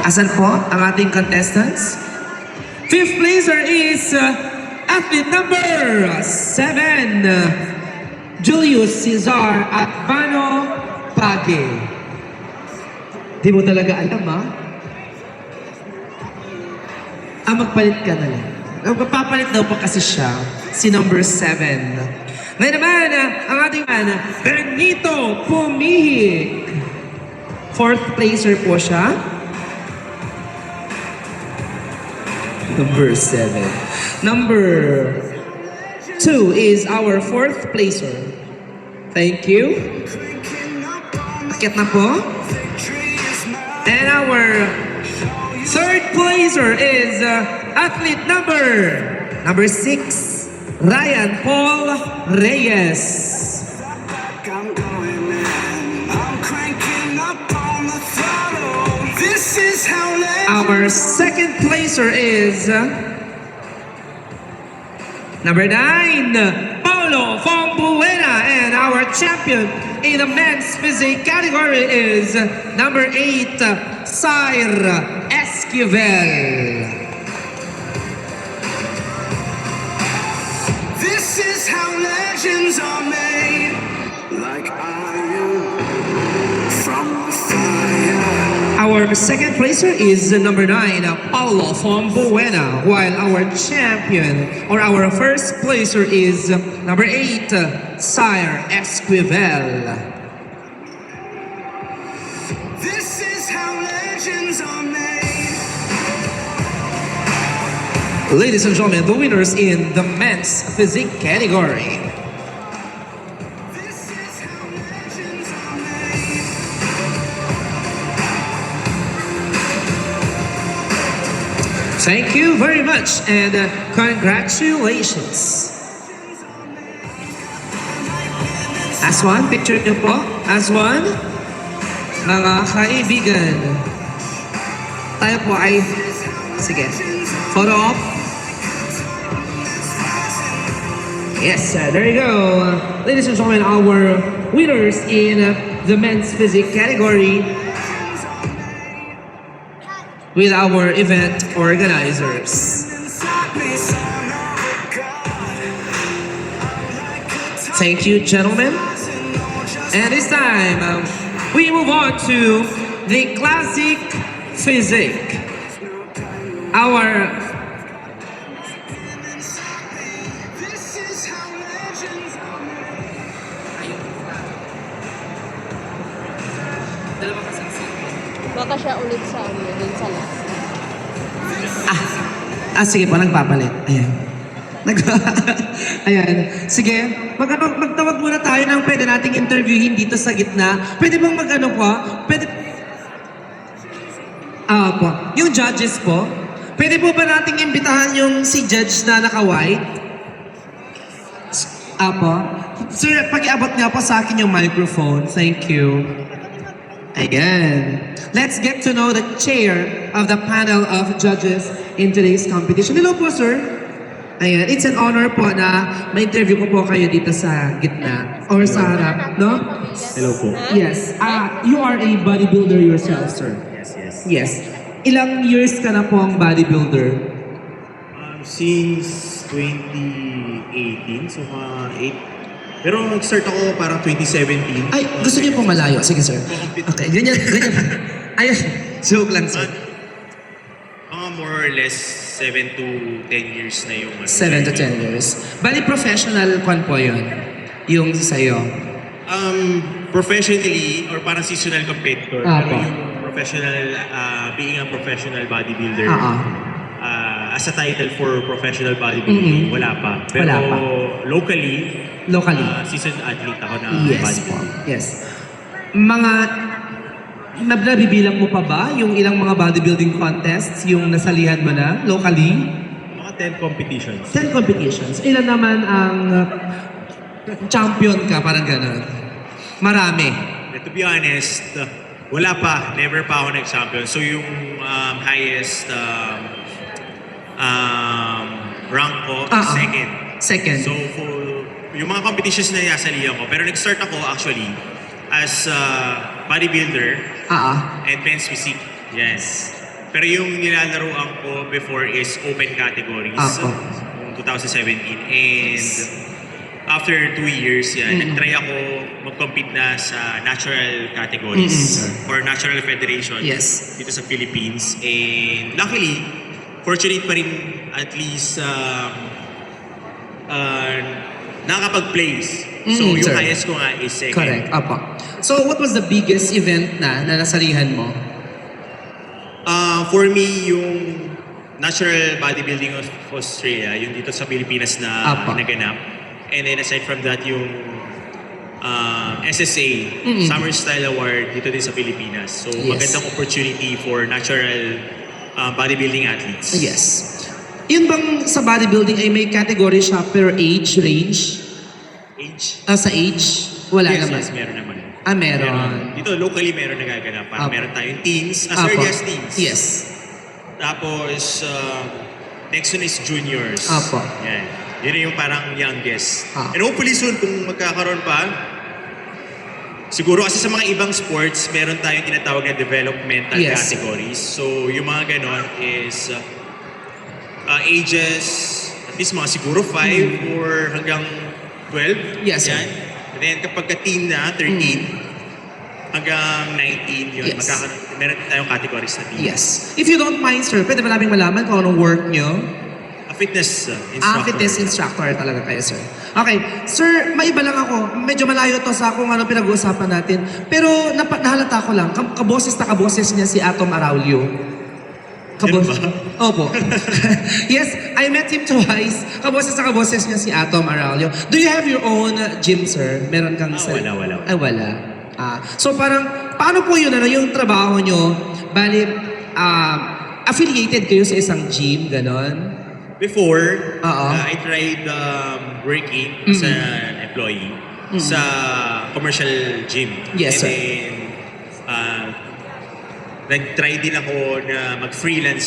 Asan po ang ating contestants? Fifth placer is athlete number 7, Julius Cesar Advano Page. Di mo talaga alam, ha? Magpalit ka na lang. Magpapalit daw pa kasi siya, si number 7. Ngayon naman, ang ating Benito Pumihik. Fourth placer po siya. Number 7. Number 2 is our fourth placer. Thank you. Akit na po. And our third placer is athlete number 6, Ryan Paul Reyes. Our second placer is number 9, Paulo Fombuena, and our champion in the men's physique category is number 8, Sire Esquivel. This is how legends are made, like iron from the fire. Our second placer is number 9, Paulo Fombuena, while our champion or our first placer is number 8, Sire Esquivel. This is how legends are made. Ladies and gentlemen, the winners in the men's physique category. This is how legends are made. Thank you very much and congratulations. Aswan, picture niyo po. Aswan, mga kaibigan. Tayo po ay, sige, photo op. Yes, there you go. Ladies and gentlemen, our winners in the men's physique category with our event organizers. Thank you, gentlemen. And this time, we move on to the classic physique. Our This is how legends are made. Baka siya ulit sa dun sa last. sige po, nagpapalit. Ayan. Ayan. Sige, magtawag muna tayo ng pwede nating interviewin dito sa gitna. Pwede bang po? Pwede... po. Yung judges po, pwede po ba nating imbitahan yung si judge na naka-white? Po. Sir, pag-iabot niya po sa akin yung microphone. Thank you. Ayan. Let's get to know the chair of the panel of judges in today's competition. Hello po, sir. Ayan. It's an honor po na ma-interview ko po kayo dito sa gitna or sa harap, no? Hello po. Yes. You are a bodybuilder yourself, sir. Yes. Ilang years ka na po ang bodybuilder? Since 2018, so mga 8. Pero nag-start ako parang 2017. Ay, gusto niyo po malayo. Sige, sir. Okay, ganyan. Ayun, joke lang, sir. Mga more or less 7 to 10 years na yung... 7 to 10 years. Bali, professional kwan po yun. Yung sa'yo. Professionally, or parang seasonal competitor. Ah, pero po. yung professional, being a professional bodybuilder, as a title for professional bodybuilding, wala pa. Pero Wala pa. locally, seasoned athlete ako na Yes po. bodybuilder. Yes. Mga... Nabibilang mo pa ba yung ilang mga bodybuilding contests yung nasalihan mo na locally? Mga 10 competitions. 10 competitions. Ilan naman ang champion ka? Parang gano'n. Marami. To be honest, wala pa. Never pa ako nag-champion. So yung highest rank ko, second. Second. So for yung mga competitions na nasalihan ko, pero nag-start ako actually as bodybuilder and men's physique. Yes. Pero yung nilalaroan ko before is open categories. Apo. Noong 2017. And after 2 years, nag-try ako mag-compete na sa natural categories or natural federation Yes. dito sa Philippines. And luckily, fortunate pa rin at least nakakapag-place. So yung sir. highest ko nga is second. Correct. Apo. So, what was the biggest event na nasalihan mo? For me, yung natural bodybuilding of Australia, yung dito sa Pilipinas na Apa. naganap. And then aside from that, yung SSA, Summer Style Award dito din sa Pilipinas. So Yes. magandang opportunity for natural bodybuilding athletes. Yes. Yun bang sa bodybuilding ay may category siya per age range? Age? Sa age? Wala Yes, naman. yes, meron naman. Meron. Dito, locally meron nagaganap. Parang Apa. meron tayong teens, as Apo. early as teens. Yes. Tapos, next one is juniors. Apo. Yan. Yun yung parang youngest. Ah. And hopefully soon, kung magkakaroon pa, siguro kasi sa mga ibang sports, meron tayong tinatawag na developmental Yes. categories. So, yung mga ganon is ages, at least mga siguro 5 or hanggang 12. Yes, sir. Yan. And then kapag ka-teen na, 13, hanggang 19, yun. Yes. Meron tayong categories na teen. Yes. If you don't mind, sir, pwede ba namin malaman kung anong work nyo? Fitness instructor. Fitness instructor talaga kayo, sir. Okay. Sir, maiba lang ako. Medyo malayo to sa kung ano pinag-uusapan natin. Pero nahalata ko lang, kaboses na kaboses niya si Atom Araulio. Yan ba? Opo. Yes, I met him twice. Kaboses na kaboses niya si Atom Araulio. Do you have your own gym, sir? Meron kang Wala. Ay, wala. So parang, paano po yun, yung trabaho nyo? Bali, affiliated kayo sa isang gym, ganon? Before, Oo. I tried working as an employee sa commercial gym. Yes, And sir. then, nag-try din ako na mag-freelance